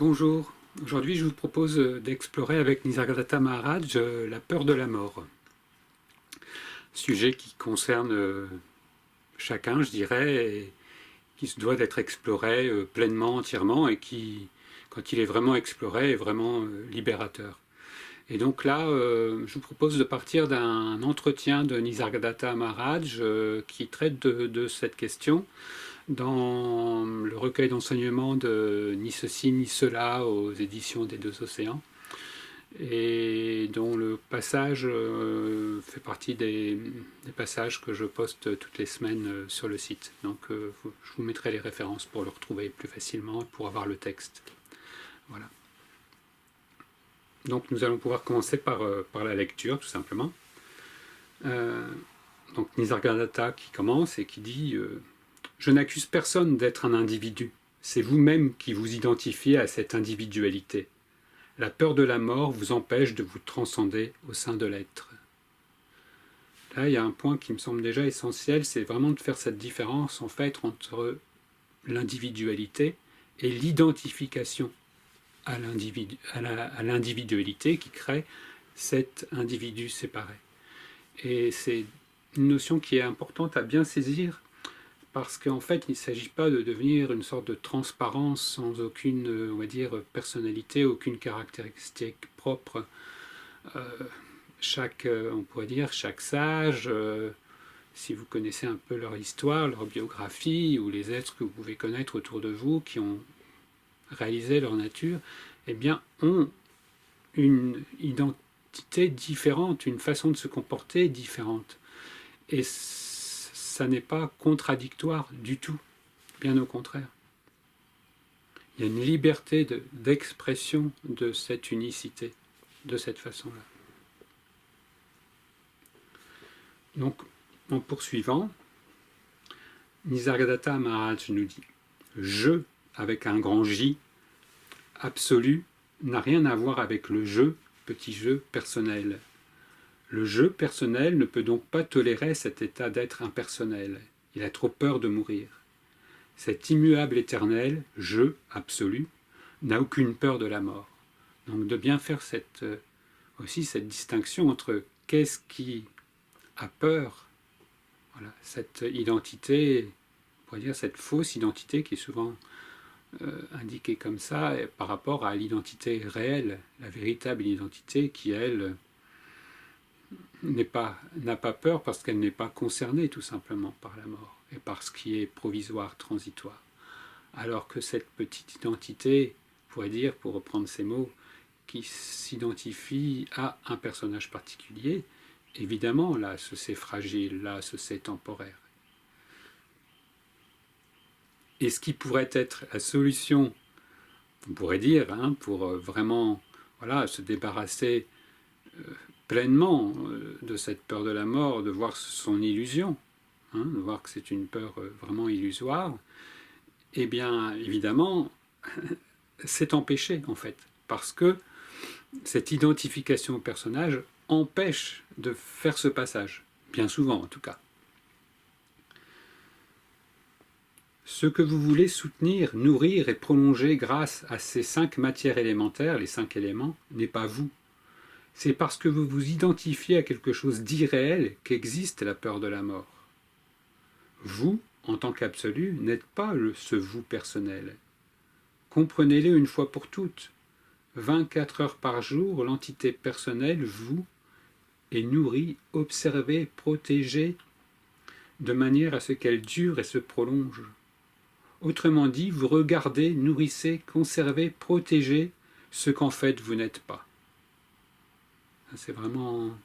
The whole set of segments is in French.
Bonjour, aujourd'hui je vous propose d'explorer avec Nisargadatta Maharaj la peur de la mort. Sujet qui concerne chacun, je dirais, et qui se doit d'être exploré pleinement, entièrement, et qui, quand il est vraiment exploré, est vraiment libérateur. Et donc là, je vous propose de partir d'un entretien de Nisargadatta Maharaj qui traite de cette question dans le recueil d'enseignements de Ni ceci ni cela aux éditions des Deux Océans, et dont le passage fait partie des passages que je poste toutes les semaines sur le site. Donc je vous mettrai les références pour le retrouver plus facilement, pour avoir le texte. Voilà. Donc nous allons pouvoir commencer par la lecture, tout simplement. Donc Nisargadatta qui commence et qui dit je n'accuse personne d'être un individu. C'est vous-même qui vous identifiez à cette individualité. La peur de la mort vous empêche de vous transcender au sein de l'être. Là, il y a un point qui me semble déjà essentiel, c'est vraiment de faire cette différence en fait entre l'individualité et l'identification à l'individualité qui crée cet individu séparé. Et c'est une notion qui est importante à bien saisir, parce qu'en fait, il ne s'agit pas de devenir une sorte de transparence sans aucune, on va dire, personnalité, aucune caractéristique propre. On pourrait dire, chaque sage, si vous connaissez un peu leur histoire, leur biographie, ou les êtres que vous pouvez connaître autour de vous, qui ont réalisé leur nature, eh bien, ont une identité différente, une façon de se comporter différente. Et ça n'est pas contradictoire du tout, bien au contraire. Il y a une liberté d'expression de cette unicité, de cette façon-là. Donc, en poursuivant, Nisargadatta Maharaj nous dit « Je » avec un grand J, absolu, n'a rien à voir avec le je, petit je, personnel. Le je personnel ne peut donc pas tolérer cet état d'être impersonnel. Il a trop peur de mourir. Cet immuable éternel, je, absolu, n'a aucune peur de la mort. Donc de bien faire aussi cette distinction entre qu'est-ce qui a peur, voilà, cette identité, on pourrait dire cette fausse identité qui est souvent indiquée comme ça, par rapport à l'identité réelle, la véritable identité qui, elle, n'a pas peur parce qu'elle n'est pas concernée tout simplement par la mort et par ce qui est provisoire, transitoire. Alors que cette petite identité, on pourrait dire, pour reprendre ces mots, qui s'identifie à un personnage particulier, évidemment, là, c'est fragile, là, c'est temporaire. Et ce qui pourrait être la solution, on pourrait dire, pour vraiment se débarrasser pleinement de cette peur de la mort, de voir son illusion, de voir que c'est une peur vraiment illusoire, eh bien, évidemment, c'est empêché, en fait, parce que cette identification au personnage empêche de faire ce passage, bien souvent en tout cas. Ce que vous voulez soutenir, nourrir et prolonger grâce à ces 5 matières élémentaires, les 5 éléments, n'est pas vous. C'est parce que vous vous identifiez à quelque chose d'irréel qu'existe la peur de la mort. Vous, en tant qu'absolu, n'êtes pas ce vous personnel. Comprenez-le une fois pour toutes. 24 heures par jour, l'entité personnelle, vous, est nourrie, observée, protégée, de manière à ce qu'elle dure et se prolonge. Autrement dit, vous regardez, nourrissez, conservez, protégez ce qu'en fait vous n'êtes pas. C'est vraiment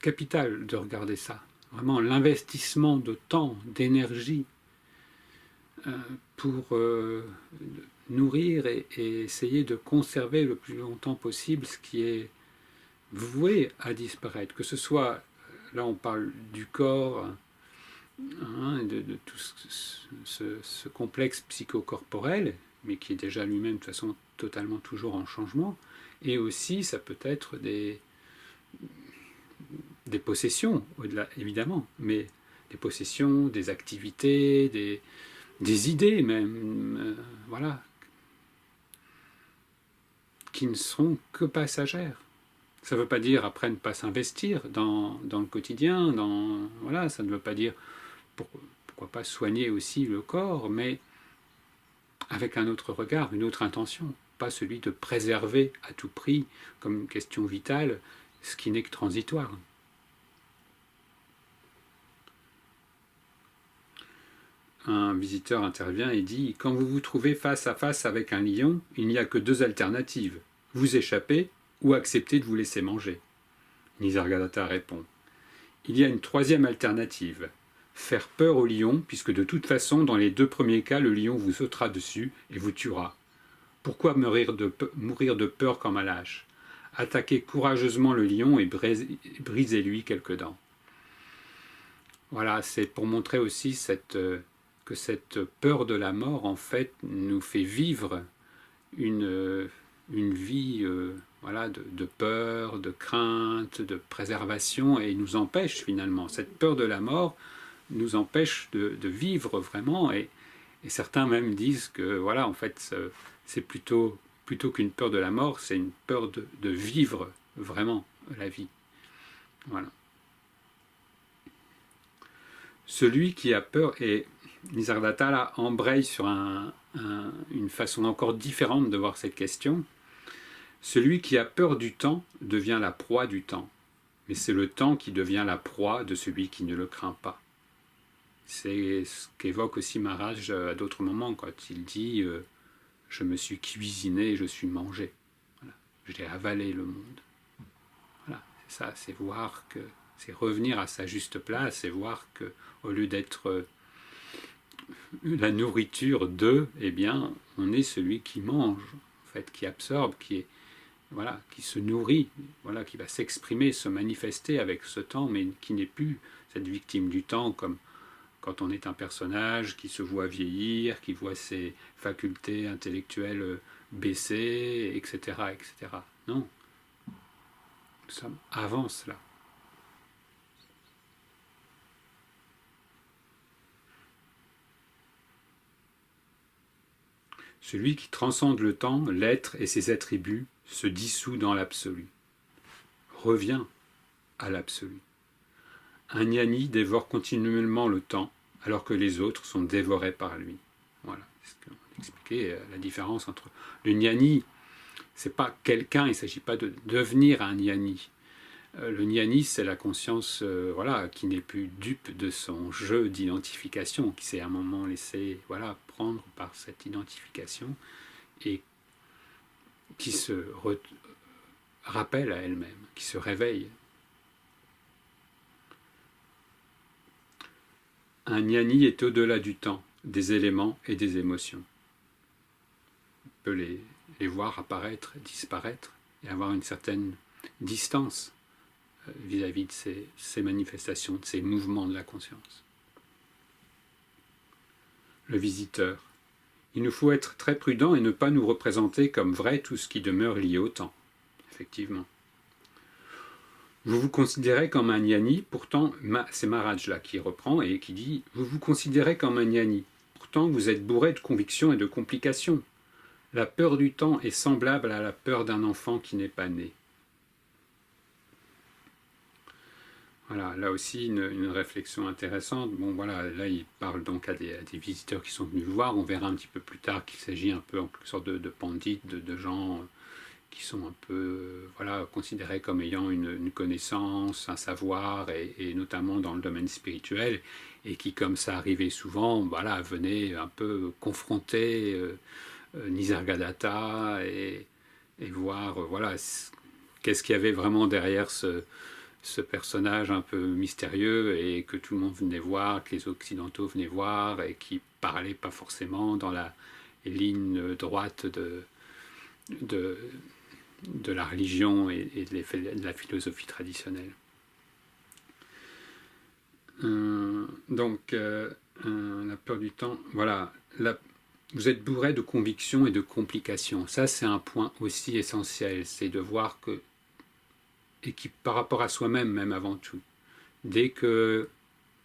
capital de regarder ça. Vraiment l'investissement de temps, d'énergie pour nourrir et essayer de conserver le plus longtemps possible ce qui est voué à disparaître. Que ce soit, là on parle du corps, de tout ce complexe psychocorporel, mais qui est déjà lui-même de toute façon totalement toujours en changement, et aussi ça peut être des possessions, au-delà évidemment, mais des possessions, des activités, des idées même, voilà, qui ne seront que passagères. Ça ne veut pas dire après ne pas s'investir dans le quotidien, voilà, ça ne veut pas dire pourquoi pas soigner aussi le corps, mais avec un autre regard, une autre intention, pas celui de préserver à tout prix comme question vitale ce qui n'est que transitoire. Un visiteur intervient et dit « Quand vous vous trouvez face à face avec un lion, il n'y a que deux alternatives. Vous échappez ou accepter de vous laisser manger. » Nisargadatta répond « Il y a une troisième alternative. Faire peur au lion, puisque de toute façon, dans les deux premiers cas, le lion vous sautera dessus et vous tuera. Pourquoi mourir de peur comme un lâche? Attaquez courageusement le lion et brisez-lui quelques dents. » Voilà, c'est pour montrer aussi que cette peur de la mort, en fait, nous fait vivre une vie voilà, de peur, de crainte, de préservation, et nous empêche finalement. Cette peur de la mort nous empêche de vivre vraiment, et certains même disent que, voilà, en fait, c'est plutôt qu'une peur de la mort, c'est une peur de vivre vraiment la vie. Voilà. Celui qui a peur, et Nisargadatta là embraye sur une façon encore différente de voir cette question. Celui qui a peur du temps devient la proie du temps, mais c'est le temps qui devient la proie de celui qui ne le craint pas. C'est ce qu'évoque aussi Maharaj à d'autres moments quand il dit je me suis cuisiné, je suis mangé. Voilà. J'ai avalé le monde. Voilà, c'est ça, c'est voir que c'est revenir à sa juste place et voir que au lieu d'être la nourriture eh bien, on est celui qui mange, en fait, qui absorbe, qui se nourrit, voilà, qui va s'exprimer, se manifester avec ce temps, mais qui n'est plus cette victime du temps, comme quand on est un personnage qui se voit vieillir, qui voit ses facultés intellectuelles baisser, etc., etc. Non, nous sommes avant cela. Celui qui transcende le temps, l'être et ses attributs, se dissout dans l'absolu, revient à l'absolu. Un gnani dévore continuellement le temps, alors que les autres sont dévorés par lui. Voilà, c'est ce qu'on expliquait, la différence entre le gnani, c'est pas quelqu'un, il ne s'agit pas de devenir un gnani. Le gnani, c'est la conscience voilà, qui n'est plus dupe de son jeu d'identification, qui s'est à un moment laissé prendre par cette identification et qui se rappelle à elle-même, qui se réveille. Un gnani est au-delà du temps, des éléments et des émotions. On peut les voir apparaître, disparaître et avoir une certaine distance vis-à-vis de ces manifestations, de ces mouvements de la conscience. Le visiteur. Il nous faut être très prudent et ne pas nous représenter comme vrai tout ce qui demeure lié au temps. Effectivement. Vous vous considérez comme un gnani, pourtant, c'est Maharaj là qui reprend et qui dit « Vous vous considérez comme un gnani, pourtant vous êtes bourré de convictions et de complications. La peur du temps est semblable à la peur d'un enfant qui n'est pas né. » Voilà, là aussi une réflexion intéressante. Bon voilà, là il parle donc à des visiteurs qui sont venus le voir. On verra un petit peu plus tard qu'il s'agit un peu en quelque sorte de pandits, de gens qui sont un peu considérés comme ayant une connaissance, un savoir, et notamment dans le domaine spirituel, et qui, comme ça arrivait souvent, venaient un peu confronter Nisargadatta et voir qu'est-ce qu'il y avait vraiment derrière ce personnage un peu mystérieux et que tout le monde venait voir, que les Occidentaux venaient voir et qui parlait pas forcément dans la ligne droite de la religion et de la philosophie traditionnelle. Donc, la peur du temps, voilà, vous êtes bourré de convictions et de complications. Ça, c'est un point aussi essentiel, c'est de voir que et qui par rapport à soi-même même avant tout. Dès que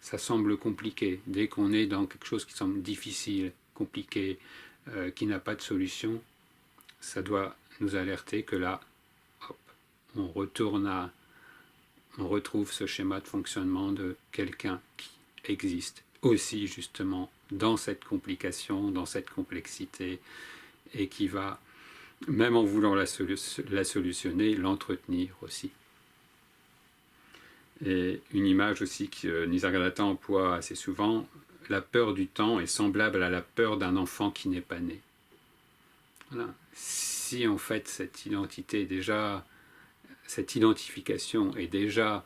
ça semble compliqué, dès qu'on est dans quelque chose qui semble difficile, compliqué, qui n'a pas de solution, ça doit nous alerter que là, hop, on retrouve ce schéma de fonctionnement de quelqu'un qui existe aussi justement dans cette complication, dans cette complexité, et qui va, même en voulant la solutionner, l'entretenir aussi. Et une image aussi que Nisargadatta emploie assez souvent, la peur du temps est semblable à la peur d'un enfant qui n'est pas né. Voilà. Si en fait cette identité est déjà, cette identification est déjà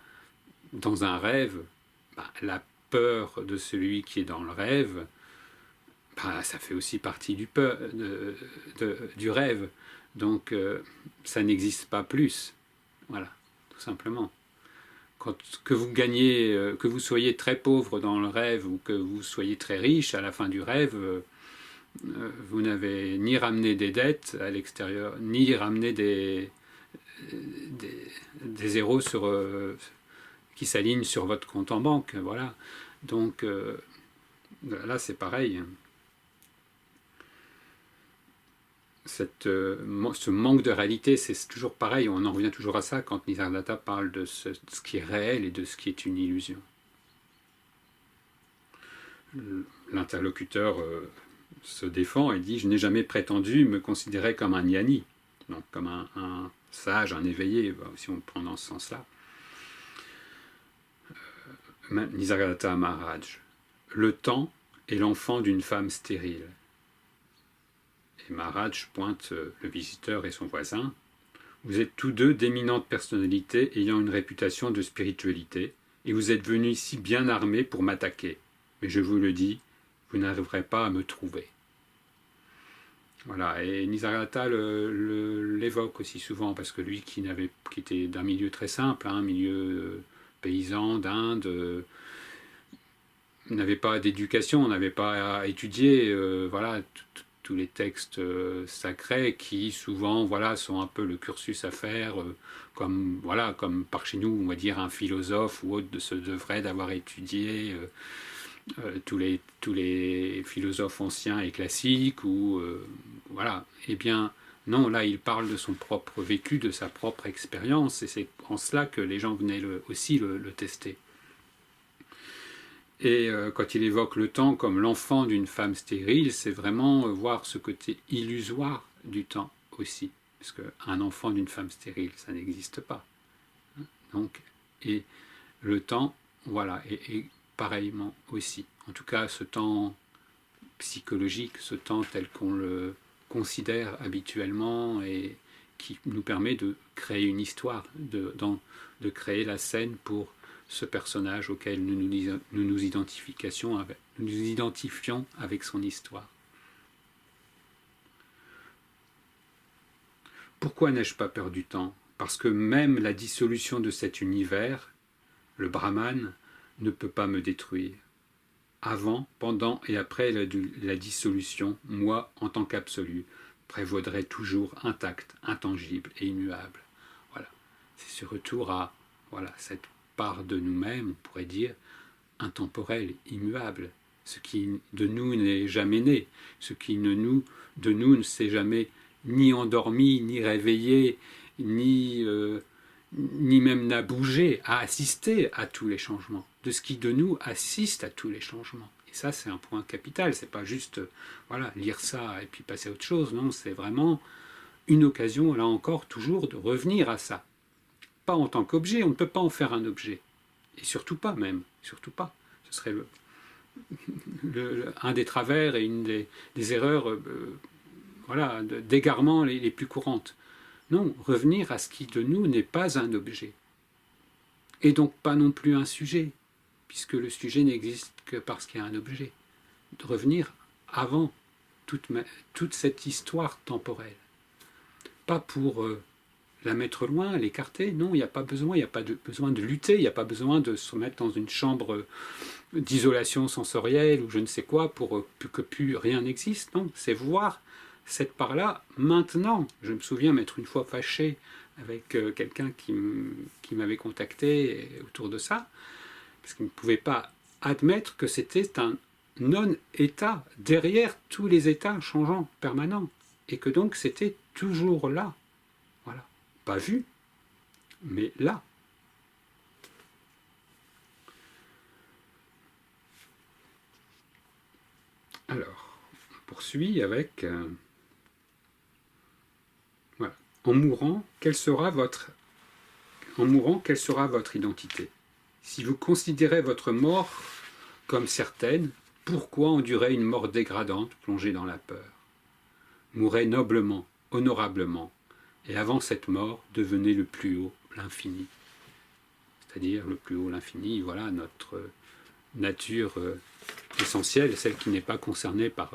dans un rêve, bah, la peur de celui qui est dans le rêve, bah, ça fait aussi partie du rêve. Donc ça n'existe pas plus. Voilà, tout simplement. Que vous gagnez, que vous soyez très pauvre dans le rêve ou que vous soyez très riche à la fin du rêve, vous n'avez ni ramené des dettes à l'extérieur, ni ramené des zéros qui s'alignent sur votre compte en banque. Voilà. Donc là, c'est pareil. Ce manque de réalité, c'est toujours pareil, on en revient toujours à ça quand Nisargadatta parle de ce qui est réel et de ce qui est une illusion. L'interlocuteur se défend et dit « Je n'ai jamais prétendu me considérer comme un gnani », donc comme un sage, un éveillé, si on le prend dans ce sens-là. Nisargadatta Maharaj, le temps est l'enfant d'une femme stérile. Et Maharaj pointe le visiteur et son voisin. Vous êtes tous deux d'éminentes personnalités ayant une réputation de spiritualité, et vous êtes venus ici bien armés pour m'attaquer. Mais je vous le dis, vous n'arriverez pas à me trouver. Voilà, et Nisargadatta l'évoque aussi souvent, parce que lui qui était d'un milieu très simple, un milieu paysan d'Inde, n'avait pas d'éducation, n'avait pas à étudier, voilà, tous les textes sacrés qui souvent voilà sont un peu le cursus à faire comme par chez nous on va dire un philosophe ou autre se devrait d'avoir étudié tous les philosophes anciens et classiques ou voilà. Eh bien non, là il parle de son propre vécu, de sa propre expérience, et c'est en cela que les gens venaient aussi le tester. Et quand il évoque le temps comme l'enfant d'une femme stérile, c'est vraiment voir ce côté illusoire du temps aussi. Parce qu'un enfant d'une femme stérile, ça n'existe pas. Donc, et le temps, voilà, et pareillement aussi. En tout cas, ce temps psychologique, ce temps tel qu'on le considère habituellement et qui nous permet de créer une histoire, de créer la scène pour ce personnage auquel nous nous identifions avec son histoire. Pourquoi n'ai-je pas peur du temps? Parce que même la dissolution de cet univers, le Brahman, ne peut pas me détruire. Avant, pendant et après la dissolution, moi, en tant qu'absolu, prévaudrai toujours intact, intangible et immuable. Voilà. C'est ce retour à cette part de nous-mêmes, on pourrait dire, intemporel, immuable, ce qui de nous n'est jamais né, ce qui de nous ne s'est jamais ni endormi, ni réveillé, ni même n'a bougé, a assisté à tous les changements, de ce qui de nous assiste à tous les changements. Et ça, c'est un point capital, c'est pas juste lire ça et puis passer à autre chose, non, c'est vraiment une occasion, là encore, toujours de revenir à ça. Pas en tant qu'objet, on ne peut pas en faire un objet. Et surtout pas même, surtout pas. Ce serait un des travers et une des erreurs d'égarement les plus courantes. Non, revenir à ce qui de nous n'est pas un objet. Et donc pas non plus un sujet, puisque le sujet n'existe que parce qu'il y a un objet. De revenir avant toute cette histoire temporelle. Pas pour la mettre loin, l'écarter, non, il n'y a pas besoin, besoin de lutter, il n'y a pas besoin de se mettre dans une chambre d'isolation sensorielle ou je ne sais quoi pour que plus rien n'existe, non, c'est voir cette part-là maintenant. Je me souviens m'être une fois fâché avec quelqu'un qui m'avait contacté autour de ça, parce qu'il ne pouvait pas admettre que c'était un non-état derrière tous les états changeants, permanents, et que donc c'était toujours là. Voilà. Pas vu, mais là. Alors, on poursuit avec... voilà. En mourant, quelle sera votre identité? Si vous considérez votre mort comme certaine, pourquoi endurer une mort dégradante plongée dans la peur? Mourez noblement, honorablement, et avant cette mort, devenez le plus haut, l'infini. C'est-à-dire le plus haut, l'infini, voilà notre nature essentielle, celle qui n'est pas concernée par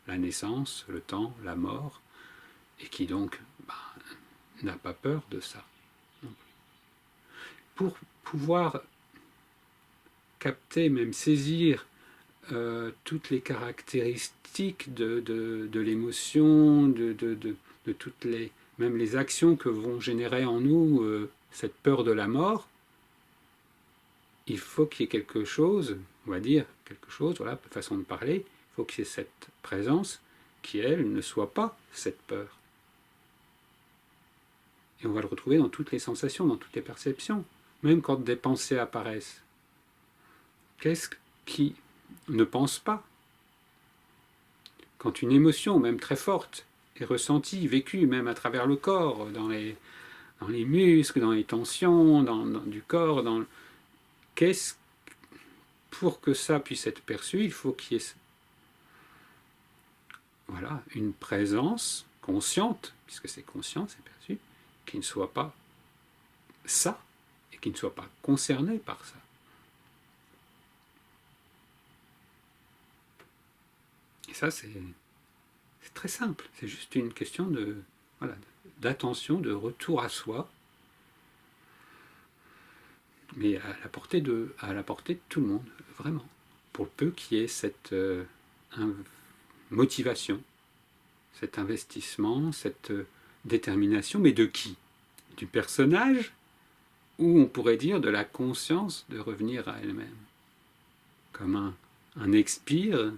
la naissance, le temps, la mort, et qui donc n'a pas peur de ça. Pour pouvoir capter, même saisir toutes les caractéristiques de l'émotion, de toutes même les actions que vont générer en nous cette peur de la mort, il faut qu'il y ait quelque chose, on va dire quelque chose, voilà, façon de parler, il faut qu'il y ait cette présence qui, elle, ne soit pas cette peur. Et on va le retrouver dans toutes les sensations, dans toutes les perceptions, même quand des pensées apparaissent. Qu'est-ce qui ne pense pas? Quand une émotion, même très forte, est ressentie, vécue, même à travers le corps, dans les muscles, dans les tensions du corps, pour que ça puisse être perçu, il faut qu'il y ait voilà, une présence consciente, puisque c'est conscient, c'est perçu, qui ne soit pas ça, et qui ne soit pas concerné par ça. Et ça, c'est très simple. C'est juste une question d'attention, de retour à soi, mais à la portée de tout le monde, vraiment. Pour peu qu'il y ait cette motivation, cet investissement, cette détermination, mais de qui? Du personnage, ou on pourrait dire de la conscience de revenir à elle-même. Comme un expire,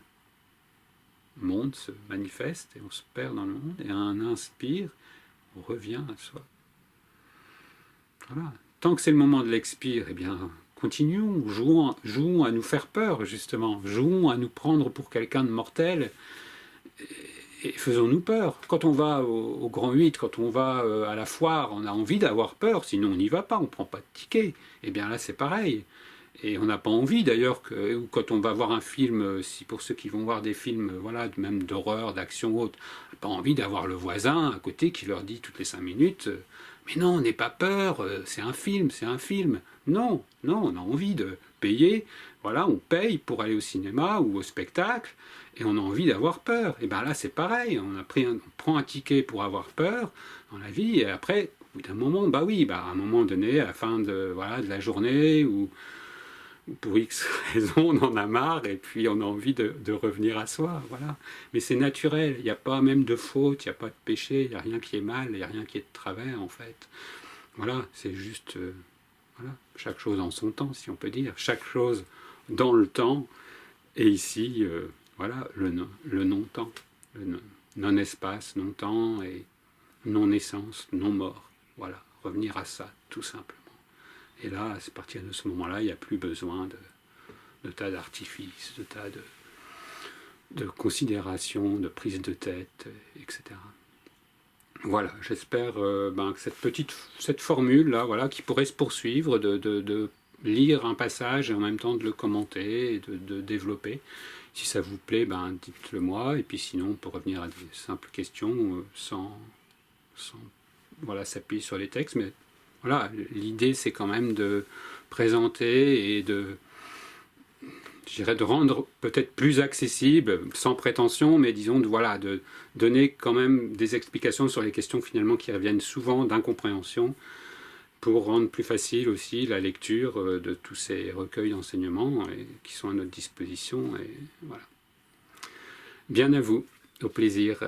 le monde se manifeste et on se perd dans le monde, et un inspire, on revient à soi. Voilà. Tant que c'est le moment de l'expire, eh bien, continuons, jouons à nous faire peur, justement, jouons à nous prendre pour quelqu'un de mortel, et faisons-nous peur. Quand on va au Grand 8, quand on va à la foire, on a envie d'avoir peur, sinon on n'y va pas, on ne prend pas de ticket. Eh bien là, c'est pareil. Et on n'a pas envie d'ailleurs, ou quand on va voir un film, si pour ceux qui vont voir des films, voilà, même d'horreur, d'action ou autre, on n'a pas envie d'avoir le voisin à côté qui leur dit toutes les 5 minutes mais non, n'aie pas peur, c'est un film, c'est un film. Non, non, on a envie de payer, voilà, on paye pour aller au cinéma ou au spectacle, et on a envie d'avoir peur. Et bien là, c'est pareil, on prend un ticket pour avoir peur dans la vie, et après, au bout d'un moment, bah oui, à un moment donné, à la fin de la journée, ou pour X raisons, on en a marre, et puis on a envie de revenir à soi, voilà. Mais c'est naturel, il n'y a pas même de faute, il n'y a pas de péché, il n'y a rien qui est mal, il n'y a rien qui est de travers, en fait. Voilà, c'est juste, voilà, chaque chose en son temps, si on peut dire, chaque chose dans le temps, et ici, voilà, le non-temps, le non-espace, non-temps, et non-essence, non-mort, voilà, revenir à ça, tout simplement. Et là, à partir de ce moment-là, il n'y a plus besoin de tas d'artifices, de tas de considérations, de prise de tête, etc. Voilà, j'espère que cette formule-là, voilà, qui pourrait se poursuivre, de lire un passage et en même temps de le commenter et de développer. Si ça vous plaît, dites-le moi, et puis sinon on peut revenir à des simples questions sans s'appuyer sur les textes, mais voilà, l'idée c'est quand même de présenter et de rendre peut-être plus accessible, sans prétention, mais disons de donner quand même des explications sur les questions finalement qui reviennent souvent d'incompréhension, pour rendre plus facile aussi la lecture de tous ces recueils d'enseignements qui sont à notre disposition. Et voilà. Bien à vous, au plaisir.